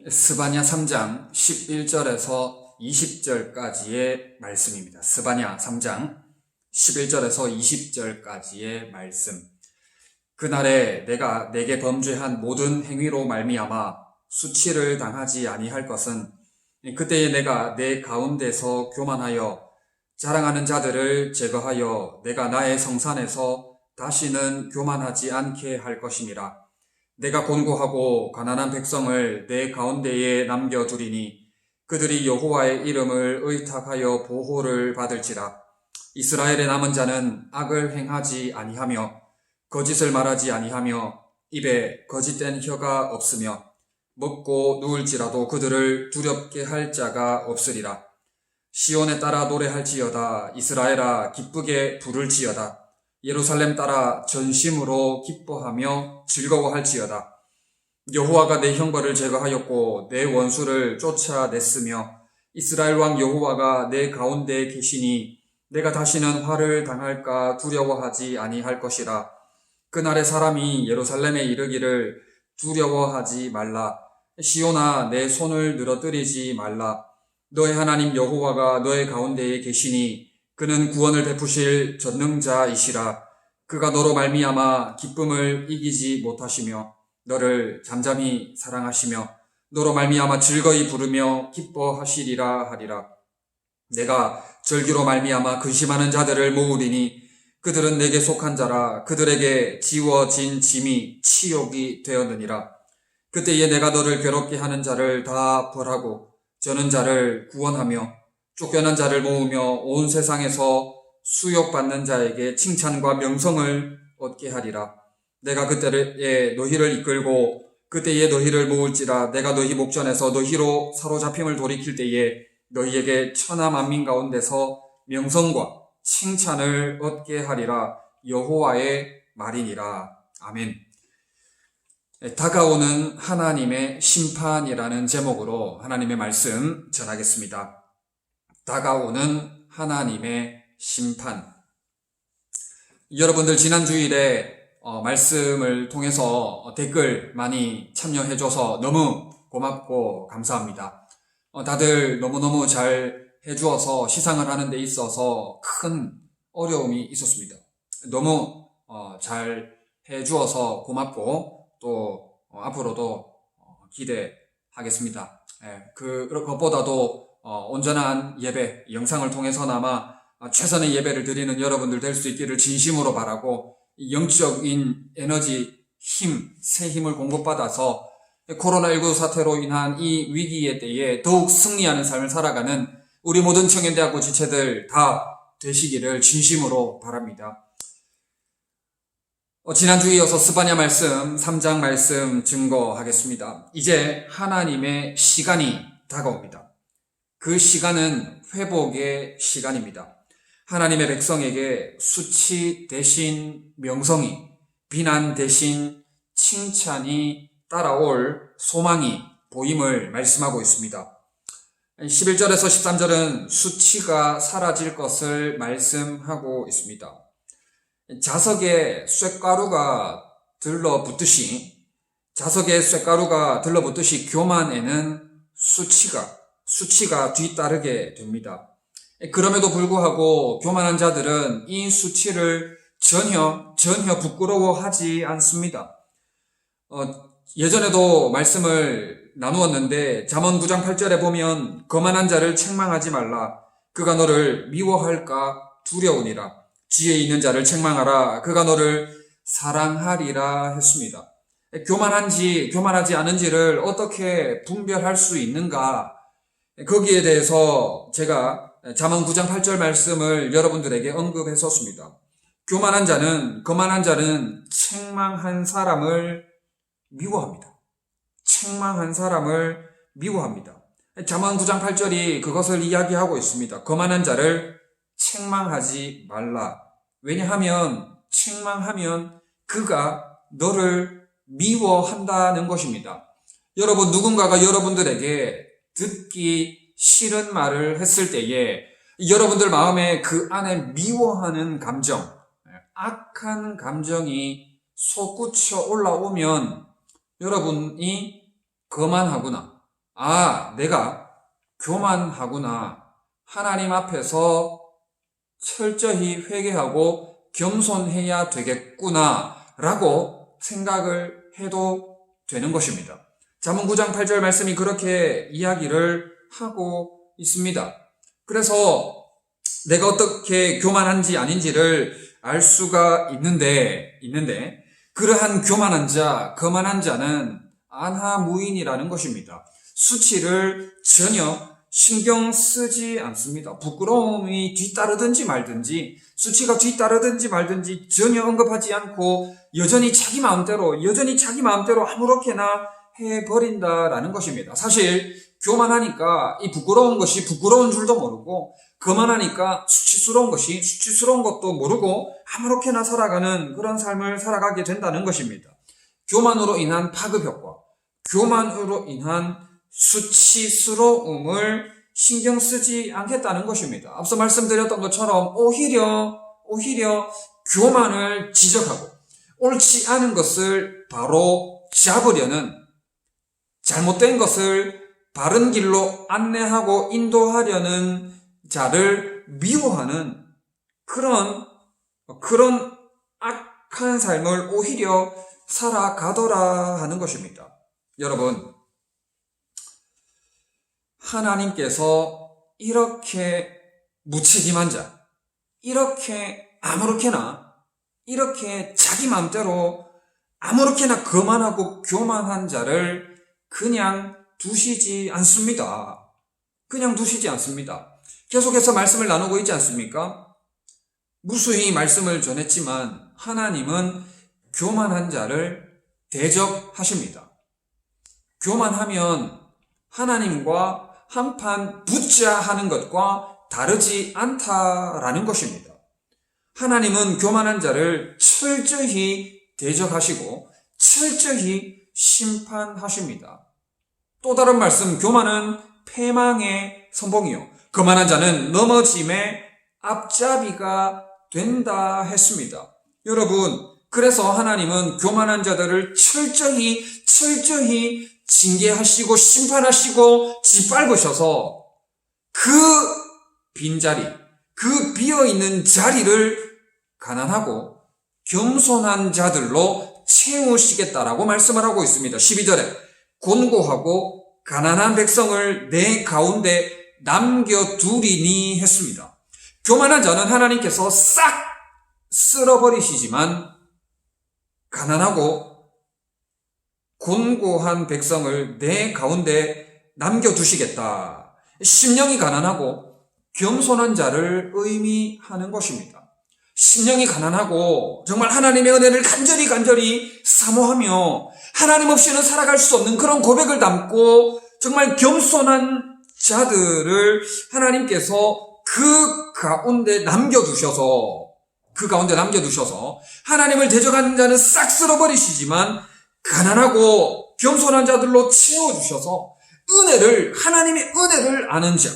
스바냐 3장 11절에서 20절까지의 말씀입니다. 스바냐 3장 11절에서 20절까지의 말씀. 그날에 내가 내게 범죄한 모든 행위로 말미암아 수치를 당하지 아니할 것은 그때에 내가 내 가운데서 교만하여 자랑하는 자들을 제거하여 내가 나의 성산에서 다시는 교만하지 않게 할 것임이라. 내가 곤고하고 가난한 백성을 내 가운데에 남겨두리니 그들이 여호와의 이름을 의탁하여 보호를 받을지라. 이스라엘의 남은 자는 악을 행하지 아니하며 거짓을 말하지 아니하며 입에 거짓된 혀가 없으며 먹고 누울지라도 그들을 두렵게 할 자가 없으리라. 시온에 따라 노래할지어다. 이스라엘아 기쁘게 부를지어다. 예루살렘 따라 전심으로 기뻐하며 즐거워할지어다. 여호와가 내 형벌을 제거하였고 내 원수를 쫓아냈으며 이스라엘 왕 여호와가 내 가운데 계시니 내가 다시는 화를 당할까 두려워하지 아니할 것이라. 그날에 사람이 예루살렘에 이르기를 두려워하지 말라. 시온아 내 손을 늘어뜨리지 말라. 너의 하나님 여호와가 너의 가운데에 계시니 그는 구원을 베푸실 전능자이시라. 그가 너로 말미암아 기쁨을 이기지 못하시며 너를 잠잠히 사랑하시며 너로 말미암아 즐거이 부르며 기뻐하시리라 하리라. 내가 절기로 말미암아 근심하는 자들을 모으리니 그들은 내게 속한 자라. 그들에게 지워진 짐이 치욕이 되었느니라. 그때에 내가 너를 괴롭게 하는 자를 다 벌하고 저는 자를 구원하며 쫓겨난 자를 모으며 온 세상에서 수욕받는 자에게 칭찬과 명성을 얻게 하리라. 내가 그때에 너희를 이끌고 그때에 너희를 모을지라. 내가 너희 목전에서 너희로 사로잡힘을 돌이킬 때에 너희에게 천하 만민 가운데서 명성과 칭찬을 얻게 하리라. 여호와의 말이니라. 아멘. 다가오는 하나님의 심판이라는 제목으로 하나님의 말씀 전하겠습니다. 다가오는 하나님의 심판. 여러분들 지난 주일에 말씀을 통해서 댓글 많이 참여해줘서 너무 고맙고 감사합니다. 다들 너무너무 잘 해주어서 시상을 하는 데 있어서 큰 어려움이 있었습니다. 너무 잘 해주어서 고맙고 또 앞으로도 기대하겠습니다. 그것보다도 온전한 예배, 영상을 통해서나마 최선의 예배를 드리는 여러분들 될 수 있기를 진심으로 바라고 영적인 에너지, 힘, 새 힘을 공급받아서 코로나19 사태로 인한 이 위기의 때에 더욱 승리하는 삶을 살아가는 우리 모든 청년대학교 지체들 다 되시기를 진심으로 바랍니다. 지난주에 이어서 스바냐 말씀, 3장 말씀 증거하겠습니다. 이제 하나님의 시간이 다가옵니다. 그 시간은 회복의 시간입니다. 하나님의 백성에게 수치 대신 명성이, 비난 대신 칭찬이 따라올 소망이 보임을 말씀하고 있습니다. 11절에서 13절은 수치가 사라질 것을 말씀하고 있습니다. 자석에 쇳가루가 들러붙듯이 교만에는 수치가 뒤따르게 됩니다. 그럼에도 불구하고 교만한 자들은 이 수치를 전혀 부끄러워하지 않습니다. 예전에도 말씀을 나누었는데 잠언 9장 8절에 보면 거만한 자를 책망하지 말라. 그가 너를 미워할까 두려우니라. 지혜 있는 자를 책망하라. 그가 너를 사랑하리라 했습니다. 교만한지 교만하지 않은지를 어떻게 분별할 수 있는가? 거기에 대해서 제가 잠언 9장 8절 말씀을 여러분들에게 언급했었습니다. 거만한 자는 책망한 사람을 미워합니다. 잠언 9장 8절이 그것을 이야기하고 있습니다. 거만한 자를 책망하지 말라. 왜냐하면 책망하면 그가 너를 미워한다는 것입니다. 여러분, 누군가가 여러분들에게 듣기 싫은 말을 했을 때에 여러분들 마음에 그 안에 미워하는 감정, 악한 감정이 솟구쳐 올라오면 여러분이 거만하구나, 내가 교만하구나. 하나님 앞에서 철저히 회개하고 겸손해야 되겠구나 라고 생각을 해도 되는 것입니다. 잠언 9장 8절 말씀이 그렇게 이야기를 하고 있습니다. 그래서 내가 어떻게 교만한지 아닌지를 알 수가 있는데 그러한 교만한 자, 거만한 자는 안하무인이라는 것입니다. 수치를 전혀 신경 쓰지 않습니다. 부끄러움이 뒤따르든지 말든지, 수치가 뒤따르든지 말든지 전혀 언급하지 않고 여전히 자기 마음대로 아무렇게나 해버린다라는 것입니다. 사실 교만하니까 이 부끄러운 것이 부끄러운 줄도 모르고, 거만하니까 수치스러운 것이 수치스러운 것도 모르고 아무렇게나 살아가는 그런 삶을 살아가게 된다는 것입니다. 교만으로 인한 파급 효과, 교만으로 인한 수치스러움을 신경 쓰지 않겠다는 것입니다. 앞서 말씀드렸던 것처럼 오히려 교만을 지적하고 옳지 않은 것을 바로 잡으려는, 잘못된 것을 바른 길로 안내하고 인도하려는 자를 미워하는 그런 악한 삶을 오히려 살아가더라 하는 것입니다. 여러분, 하나님께서 이렇게 무책임한 자, 이렇게 아무렇게나, 이렇게 자기 마음대로 아무렇게나 거만하고 교만한 자를 그냥 두시지 않습니다. 그냥 두시지 않습니다. 계속해서 말씀을 나누고 있지 않습니까? 무수히 말씀을 전했지만 하나님은 교만한 자를 대적하십니다. 교만하면 하나님과 한판 붙자 하는 것과 다르지 않다라는 것입니다. 하나님은 교만한 자를 철저히 대적하시고 철저히 심판하십니다. 또 다른 말씀, 교만은 패망의 선봉이요 거만한 자는 넘어짐의 앞잡이가 된다 했습니다. 여러분, 그래서 하나님은 교만한 자들을 철저히 징계하시고 심판하시고 짓밟으셔서 그 빈자리, 그 비어있는 자리를 가난하고 겸손한 자들로 채우시겠다라고 말씀을 하고 있습니다. 12절에 곤고하고 가난한 백성을 내 가운데 남겨두리니 했습니다. 교만한 자는 하나님께서 싹 쓸어버리시지만 가난하고 곤고한 백성을 내 가운데 남겨두시겠다. 심령이 가난하고 겸손한 자를 의미하는 것입니다. 심령이 가난하고 정말 하나님의 은혜를 간절히 사모하며 하나님 없이는 살아갈 수 없는 그런 고백을 담고 정말 겸손한 자들을 하나님께서 그 가운데 남겨두셔서 하나님을 대적하는 자는 싹 쓸어버리시지만 가난하고 겸손한 자들로 채워주셔서 하나님의 은혜를 아는 자,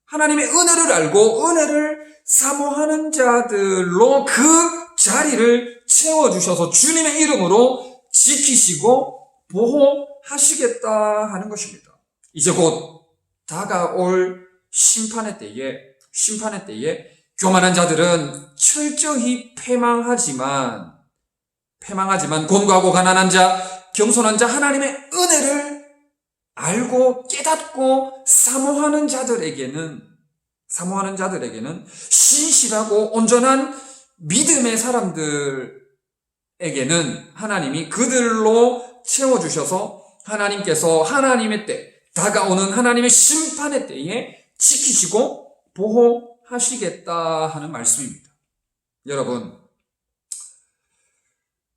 하나님의 은혜를 알고 은혜를 사모하는 자들로 그 자리를 채워주셔서 주님의 이름으로 지키시고 보호하시겠다 하는 것입니다. 이제 곧 다가올 심판의 때에 교만한 자들은 철저히 패망하지만 곤고하고 가난한 자, 겸손한 자, 하나님의 은혜를 알고 깨닫고 사모하는 자들에게는 신실하고 온전한 믿음의 사람들에게는 하나님이 그들로 채워주셔서 하나님께서 하나님의 때, 다가오는 하나님의 심판의 때에 지키시고 보호하시겠다 하는 말씀입니다. 여러분,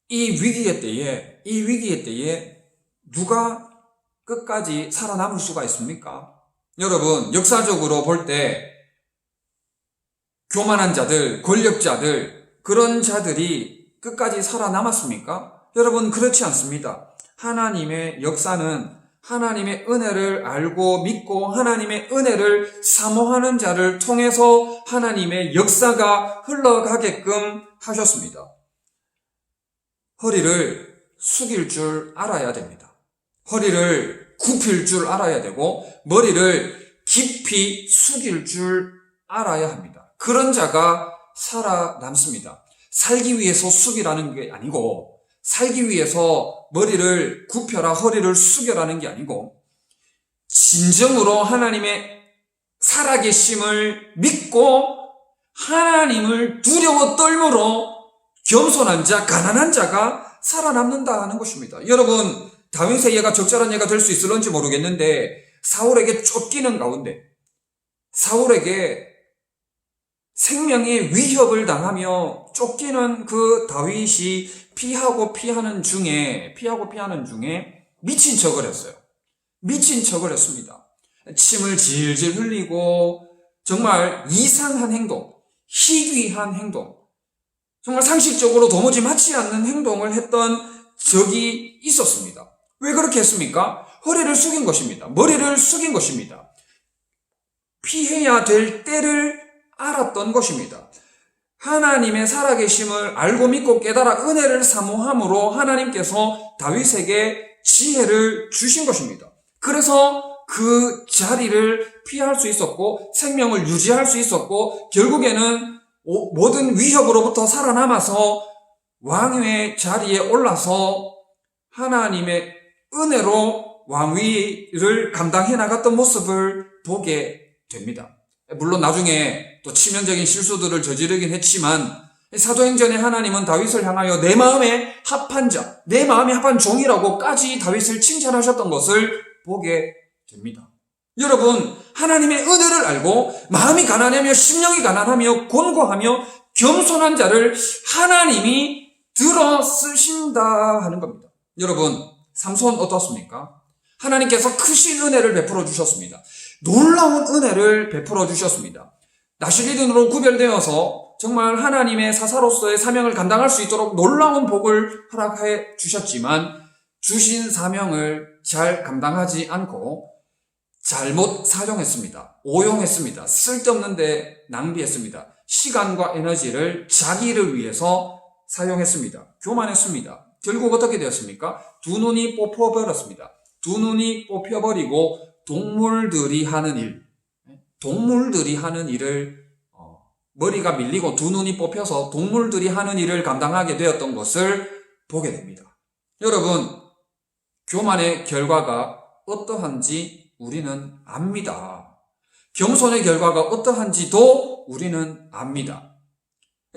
이 위기의 때에 누가 끝까지 살아남을 수가 있습니까? 여러분, 역사적으로 볼 때 교만한 자들, 권력자들, 그런 자들이 끝까지 살아남았습니까? 여러분, 그렇지 않습니다. 하나님의 역사는 하나님의 은혜를 알고 믿고 하나님의 은혜를 사모하는 자를 통해서 하나님의 역사가 흘러가게끔 하셨습니다. 허리를 숙일 줄 알아야 됩니다. 허리를 굽힐 줄 알아야 되고 머리를 깊이 숙일 줄 알아야 합니다. 그런 자가 살아남습니다. 살기 위해서 숙이라는 게 아니고, 살기 위해서 머리를 굽혀라, 허리를 숙여라는 게 아니고, 진정으로 하나님의 살아계심을 믿고 하나님을 두려워 떨므로 겸손한 자, 가난한 자가 살아남는다 하는 것입니다. 여러분, 다윗의 예가 적절한 예가 될 수 있을런지 모르겠는데, 사울에게 쫓기는 가운데, 사울에게 생명의 위협을 당하며 쫓기는 그 다윗이 피하고 피하는 중에 미친 척을 했어요. 미친 척을 했습니다. 침을 질질 흘리고 정말 이상한 행동, 희귀한 행동, 정말 상식적으로 도무지 맞지 않는 행동을 했던 적이 있었습니다. 왜 그렇게 했습니까? 허리를 숙인 것입니다. 머리를 숙인 것입니다. 피해야 될 때를 알았던 것입니다. 하나님의 살아계심을 알고 믿고 깨달아 은혜를 사모함으로 하나님께서 다윗에게 지혜를 주신 것입니다. 그래서 그 자리를 피할 수 있었고 생명을 유지할 수 있었고 결국에는 모든 위협으로부터 살아남아서 왕의 자리에 올라서 하나님의 은혜로 왕위를 감당해 나갔던 모습을 보게 됩니다. 물론 나중에 또 치명적인 실수들을 저지르긴 했지만 사도행전에 하나님은 다윗을 향하여 내 마음에 합한 자, 내 마음에 합한 종이라고까지 다윗을 칭찬하셨던 것을 보게 됩니다. 여러분, 하나님의 은혜를 알고 마음이 가난하며 심령이 가난하며 곤고하며 겸손한 자를 하나님이 들어 쓰신다 하는 겁니다. 여러분, 삼손 어떻습니까? 하나님께서 크신 은혜를 베풀어 주셨습니다. 놀라운 은혜를 베풀어 주셨습니다. 나실리든으로 구별되어서 정말 하나님의 사사로서의 사명을 감당할 수 있도록 놀라운 복을 허락해 주셨지만 주신 사명을 잘 감당하지 않고 잘못 사용했습니다. 오용했습니다. 쓸데없는 데 낭비했습니다. 시간과 에너지를 자기를 위해서 사용했습니다. 교만했습니다. 결국 어떻게 되었습니까? 두 눈이 뽑혀버렸습니다. 두 눈이 뽑혀버리고 동물들이 하는 일을 머리가 밀리고 두 눈이 뽑혀서 동물들이 하는 일을 감당하게 되었던 것을 보게 됩니다. 여러분, 교만의 결과가 어떠한지 우리는 압니다. 겸손의 결과가 어떠한지도 우리는 압니다.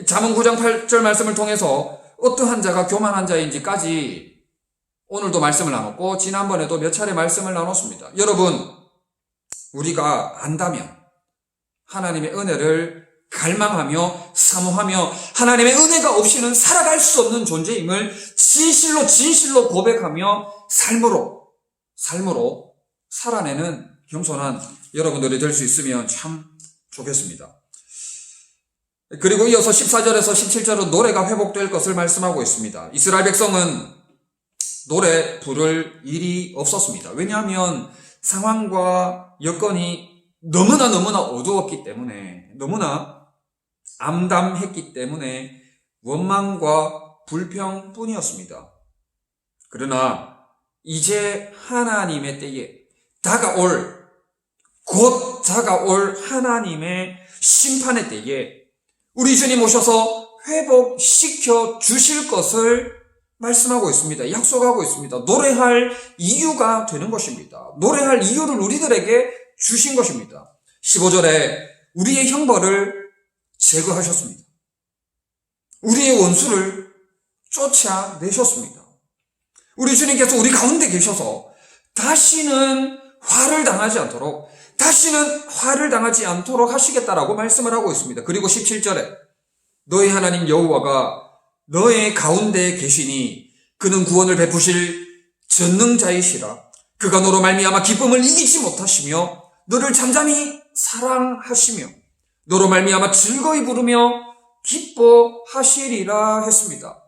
잠언 9장 8절 말씀을 통해서 어떠한 자가 교만한 자인지까지 오늘도 말씀을 나눴고 지난번에도 몇 차례 말씀을 나눴습니다. 여러분, 우리가 안다면 하나님의 은혜를 갈망하며 사모하며 하나님의 은혜가 없이는 살아갈 수 없는 존재임을 진실로 고백하며 삶으로 살아내는 겸손한 여러분들이 될 수 있으면 참 좋겠습니다. 그리고 이어서 14절에서 17절은 노래가 회복될 것을 말씀하고 있습니다. 이스라엘 백성은 노래 부를 일이 없었습니다. 왜냐하면 상황과 여건이 너무나 어두웠기 때문에, 너무나 암담했기 때문에 원망과 불평뿐이었습니다. 그러나 이제 하나님의 때에 곧 다가올 하나님의 심판의 때에 우리 주님 오셔서 회복시켜 주실 것을 말씀하고 있습니다. 약속하고 있습니다. 노래할 이유가 되는 것입니다. 노래할 이유를 우리들에게 주신 것입니다. 15절에 우리의 형벌을 제거하셨습니다. 우리의 원수를 쫓아내셨습니다. 우리 주님께서 우리 가운데 계셔서 다시는 화를 당하지 않도록 하시겠다라고 말씀을 하고 있습니다. 그리고 17절에 너희 하나님 여호와가 너의 가운데 계시니 그는 구원을 베푸실 전능자이시라. 그가 너로 말미암아 기쁨을 이기지 못하시며 너를 잠잠히 사랑하시며 너로 말미암아 즐거이 부르며 기뻐하시리라 했습니다.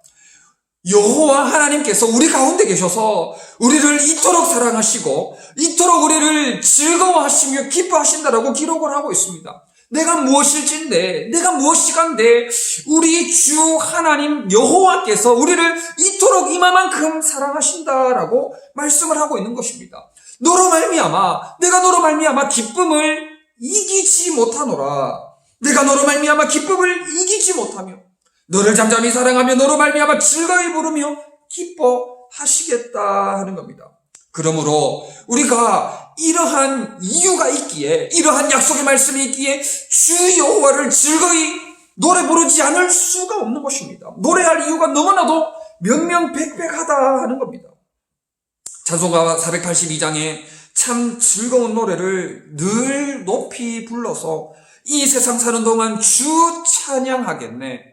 여호와 하나님께서 우리 가운데 계셔서 우리를 이토록 사랑하시고 이토록 우리를 즐거워하시며 기뻐하신다라고 기록을 하고 있습니다. 내가 무엇일진데, 내가 무엇이간데 우리 주 하나님 여호와께서 우리를 이토록 이만큼 사랑하신다라고 말씀을 하고 있는 것입니다. 너로 말미암아, 내가 너로 말미암아 기쁨을 이기지 못하노라. 내가 너로 말미암아 기쁨을 이기지 못하며 너를 잠잠히 사랑하며 너로 말미암아 즐거이 부르며 기뻐하시겠다 하는 겁니다. 그러므로 우리가 이러한 이유가 있기에, 이러한 약속의 말씀이 있기에 주 여호와를 즐거이 노래 부르지 않을 수가 없는 것입니다. 노래할 이유가 너무나도 명명백백하다 하는 겁니다. 찬송가 482장에 참 즐거운 노래를 늘 높이 불러서 이 세상 사는 동안 주 찬양하겠네.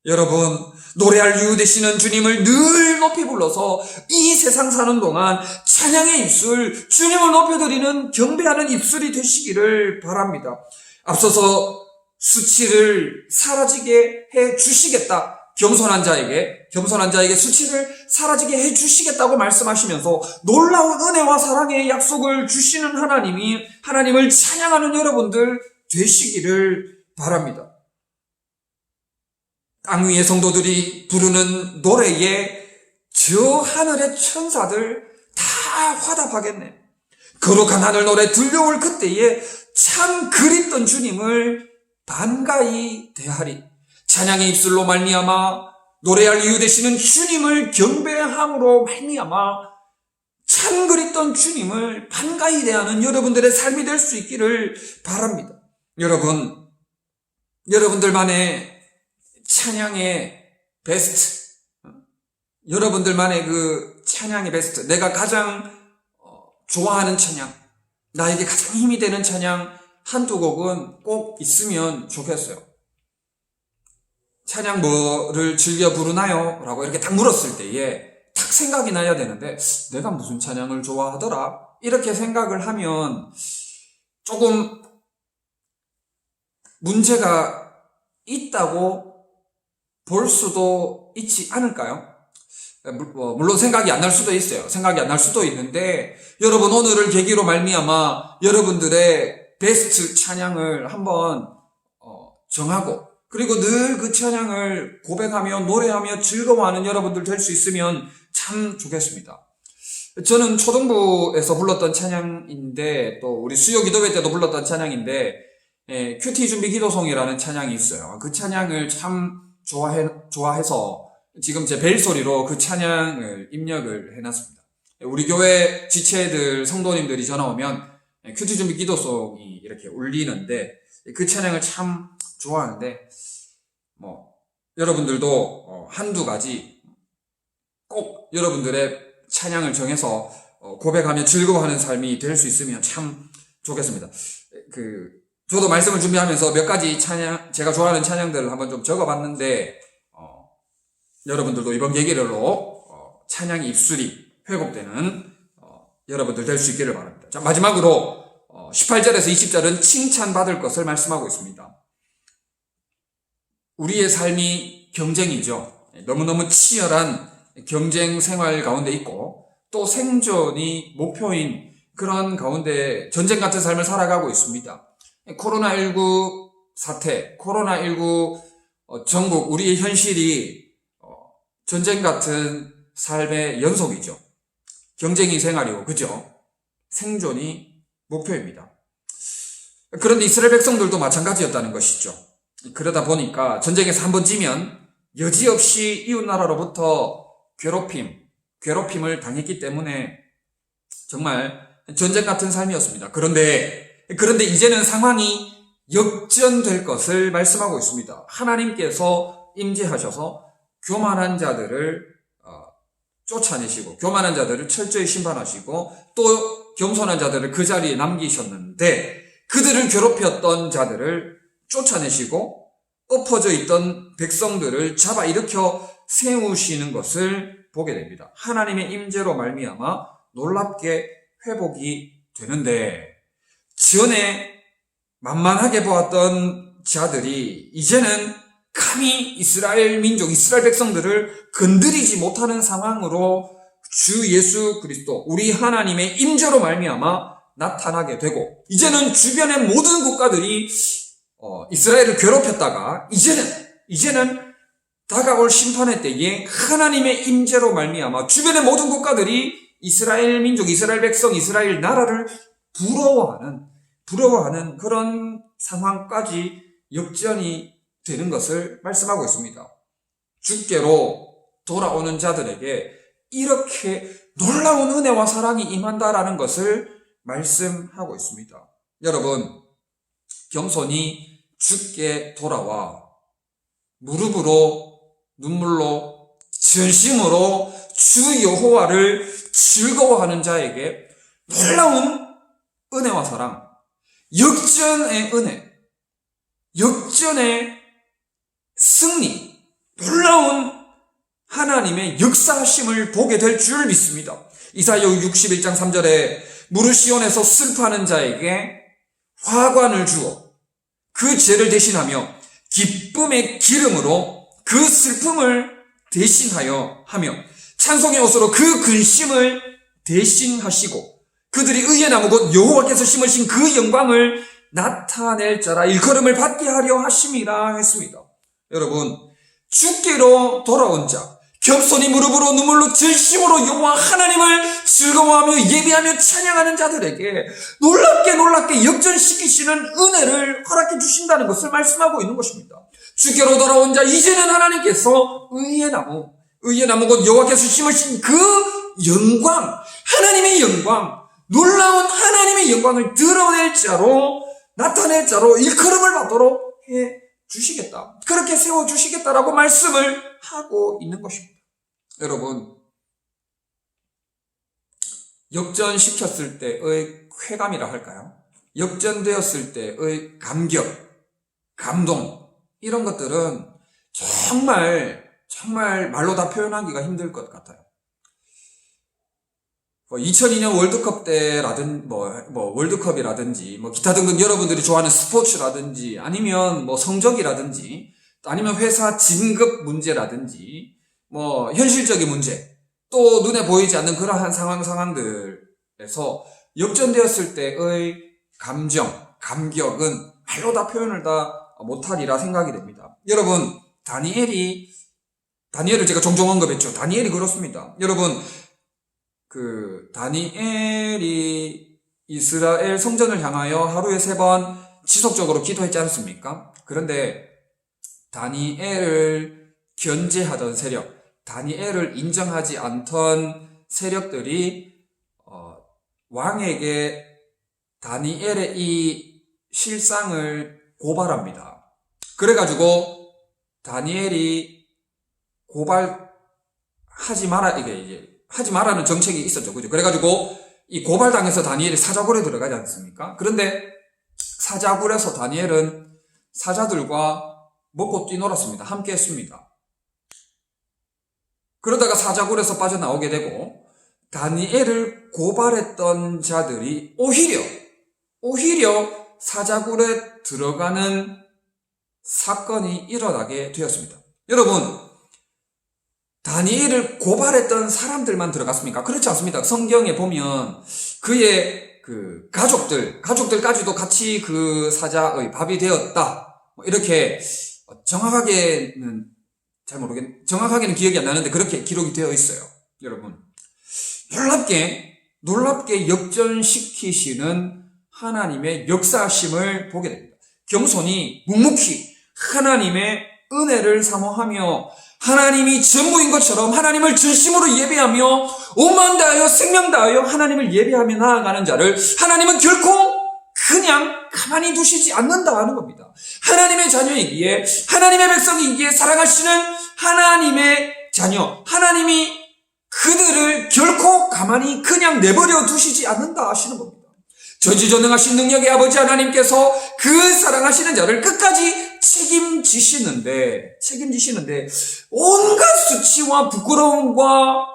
여러분, 노래할 이유 되시는 주님을 늘 높이 불러서 이 세상 사는 동안 찬양의 입술, 주님을 높여드리는 경배하는 입술이 되시기를 바랍니다. 앞서서 수치를 사라지게 해 주시겠다. 겸손한 자에게 수치를 사라지게 해 주시겠다고 말씀하시면서 놀라운 은혜와 사랑의 약속을 주시는 하나님을 찬양하는 여러분들 되시기를 바랍니다. 땅 위의 성도들이 부르는 노래에 저 하늘의 천사들 다 화답하겠네. 거룩한 하늘 노래 들려올 그때에 참 그립던 주님을 반가이 대하리. 찬양의 입술로 말미암아 노래할 이유 되시는 주님을 경배함으로 말미암아 참 그립던 주님을 반가이 대하는 여러분들의 삶이 될 수 있기를 바랍니다. 여러분들만의 찬양의 베스트, 여러분들만의 그 찬양의 베스트, 내가 가장 좋아하는 찬양, 나에게 가장 힘이 되는 찬양 한두 곡은 꼭 있으면 좋겠어요. 찬양 뭐를 즐겨 부르나요? 라고 이렇게 딱 물었을 때에 딱 생각이 나야 되는데 내가 무슨 찬양을 좋아하더라? 이렇게 생각을 하면 조금 문제가 있다고 볼 수도 있지 않을까요? 물론 생각이 안 날 수도 있어요. 생각이 안 날 수도 있는데 여러분 오늘을 계기로 말미암아 여러분들의 베스트 찬양을 한번 정하고 그리고 늘 그 찬양을 고백하며 노래하며 즐거워하는 여러분들 될 수 있으면 참 좋겠습니다. 저는 초등부에서 불렀던 찬양인데 또 우리 수요 기도회 때도 불렀던 찬양인데 큐티 준비 기도송이라는 찬양이 있어요. 그 찬양을 참 좋아해서 지금 제 벨소리로 그 찬양을 입력을 해놨습니다. 우리 교회 지체들 성도님들이 전화 오면 큐티 준비 기도송이 이렇게 울리는데 그 찬양을 참 좋아하는데 여러분들도 한두 가지 꼭 여러분들의 찬양을 정해서 고백하며 즐거워하는 삶이 될 수 있으면 참 좋겠습니다. 저도 말씀을 준비하면서 몇 가지 찬양, 제가 좋아하는 찬양들을 한번 좀 적어봤는데, 여러분들도 이번 계기로 찬양의 입술이 회복되는 여러분들 될 수 있기를 바랍니다. 자, 마지막으로 18절에서 20절은 칭찬받을 것을 말씀하고 있습니다. 우리의 삶이 경쟁이죠. 너무너무 치열한 경쟁 생활 가운데 있고 또 생존이 목표인 그런 가운데 전쟁 같은 삶을 살아가고 있습니다. 코로나19 사태, 코로나19 전국 우리의 현실이 전쟁 같은 삶의 연속이죠. 경쟁이 생활이고 그죠? 생존이 목표입니다. 그런데 이스라엘 백성들도 마찬가지였다는 것이죠. 그러다 보니까 전쟁에서 한번 지면 여지없이 이웃나라로부터 괴롭힘을 당했기 때문에 정말 전쟁 같은 삶이었습니다. 그런데 이제는 상황이 역전될 것을 말씀하고 있습니다. 하나님께서 임재하셔서 교만한 자들을 쫓아내시고 교만한 자들을 철저히 심판하시고 또 겸손한 자들을 그 자리에 남기셨는데 그들을 괴롭혔던 자들을 쫓아내시고 엎어져 있던 백성들을 잡아 일으켜 세우시는 것을 보게 됩니다. 하나님의 임재로 말미암아 놀랍게 회복이 되는데 전에 만만하게 보았던 자들이 이제는 감히 이스라엘 민족, 이스라엘 백성들을 건드리지 못하는 상황으로 주 예수 그리스도, 우리 하나님의 임재로 말미암아 나타나게 되고 이제는 주변의 모든 국가들이 이스라엘을 괴롭혔다가 이제는 다가올 심판의 때에 하나님의 임재로 말미암아 주변의 모든 국가들이 이스라엘 민족, 이스라엘 백성, 이스라엘 나라를 부러워하는 그런 상황까지 역전이 되는 것을 말씀하고 있습니다. 주께로 돌아오는 자들에게 이렇게 놀라운 은혜와 사랑이 임한다라는 것을 말씀하고 있습니다. 여러분, 겸손히 주께 돌아와 무릎으로 눈물로 전심으로 주 여호와를 즐거워하는 자에게 놀라운 은혜와 사랑, 역전의 은혜, 역전의 승리, 놀라운 하나님의 역사하심을 보게 될 줄 믿습니다. 이사야 61장 3절에 무릇 시온에서 슬퍼하는 자에게 화관을 주어 그 죄를 대신하며 기쁨의 기름으로 그 슬픔을 대신하여 하며 찬송의 옷으로 그 근심을 대신하시고 그들이 의의 나무 곧 여호와께서 심으신 그 영광을 나타낼 자라 일컬음을 받게 하려 하심이라 했습니다. 여러분, 주께로 돌아온 자, 겸손히 무릎으로 눈물로 전심으로 여호와 하나님을 즐거워하며 예배하며 찬양하는 자들에게 놀랍게 역전시키시는 은혜를 허락해 주신다는 것을 말씀하고 있는 것입니다. 주께로 돌아온 자, 이제는 하나님께서 의의 나무 곧 여호와께서 심으신 그 영광, 하나님의 영광, 놀라운 하나님의 영광을 드러낼 자로, 나타낼 자로 일컬음을 받도록 해 주시겠다. 그렇게 세워주시겠다라고 말씀을 하고 있는 것입니다. 여러분, 역전시켰을 때의 쾌감이라 할까요? 역전되었을 때의 감격, 감동, 이런 것들은 정말 말로 다 표현하기가 힘들 것 같아요. 2002년 월드컵 때라든, 월드컵이라든지, 기타 등등 여러분들이 좋아하는 스포츠라든지, 아니면 성적이라든지, 아니면 회사 진급 문제라든지, 현실적인 문제, 또 눈에 보이지 않는 그러한 상황들에서 역전되었을 때의 감정, 감격은 말로 다 표현을 다 못하리라 생각이 됩니다. 여러분, 다니엘을 제가 종종 언급했죠. 다니엘이 그렇습니다. 여러분, 다니엘이 이스라엘 성전을 향하여 하루에 3번 지속적으로 기도했지 않습니까? 그런데 다니엘을 견제하던 세력, 다니엘을 인정하지 않던 세력들이 왕에게 다니엘의 이 실상을 고발합니다. 그래가지고 다니엘이 고발하지 마라는 정책이 있었죠. 그죠? 그래가지고 이 고발당해서 다니엘이 사자굴에 들어가지 않습니까? 그런데 사자굴에서 다니엘은 사자들과 먹고 뛰놀았습니다. 함께 했습니다. 그러다가 사자굴에서 빠져나오게 되고 다니엘을 고발했던 자들이 오히려 사자굴에 들어가는 사건이 일어나게 되었습니다. 여러분, 다니엘을 고발했던 사람들만 들어갔습니까? 그렇지 않습니다. 성경에 보면 그의 가족들까지도 같이 그 사자의 밥이 되었다. 이렇게 정확하게는 기억이 안 나는데 그렇게 기록이 되어 있어요. 여러분, 놀랍게 역전시키시는 하나님의 역사심을 보게 됩니다. 겸손히 묵묵히 하나님의 은혜를 사모하며 하나님이 전부인 것처럼 하나님을 진심으로 예배하며 온마음 다하여 생명 다하여 하나님을 예배하며 나아가는 자를 하나님은 결코 그냥 가만히 두시지 않는다 하는 겁니다. 하나님의 자녀이기에, 하나님의 백성이기에 사랑하시는 하나님의 자녀, 하나님이 그들을 결코 가만히 그냥 내버려 두시지 않는다 하시는 겁니다. 전지전능하신 능력의 아버지 하나님께서 그 사랑하시는 자를 끝까지 책임지시는데 온갖 수치와 부끄러움과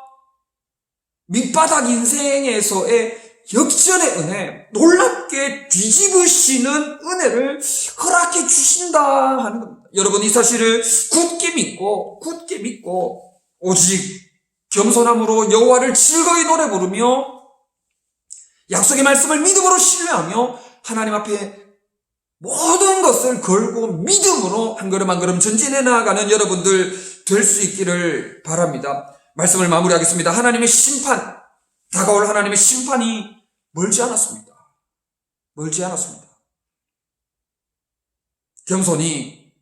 밑바닥 인생에서의 역전의 은혜, 놀랍게 뒤집으시는 은혜를 허락해 주신다 하는 겁니다. 여러분, 이 사실을 굳게 믿고 오직 겸손함으로 여호와를 즐거이 노래 부르며 약속의 말씀을 믿음으로 신뢰하며 하나님 앞에 모든 것을 걸고 믿음으로 한 걸음 한 걸음 전진해 나아가는 여러분들 될 수 있기를 바랍니다. 말씀을 마무리하겠습니다. 하나님의 심판, 다가올 하나님의 심판이 멀지 않았습니다. 멀지 않았습니다. 겸손히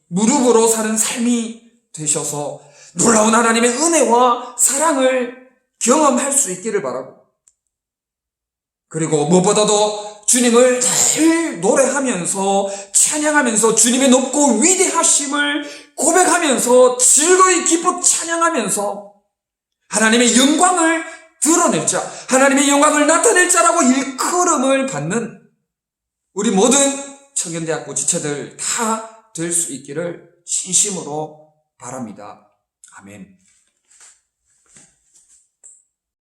무릎으로 사는 삶이 되셔서 놀라운 하나님의 은혜와 사랑을 경험할 수 있기를 바라고, 그리고 무엇보다도 주님을 늘 노래하면서 찬양하면서 주님의 높고 위대하심을 고백하면서 즐거이 기뻐 찬양하면서 하나님의 영광을 드러낼 자, 하나님의 영광을 나타낼 자라고 일컬음을 받는 우리 모든 청년대학교 지체들 다 될 수 있기를 진심으로 바랍니다. 아멘.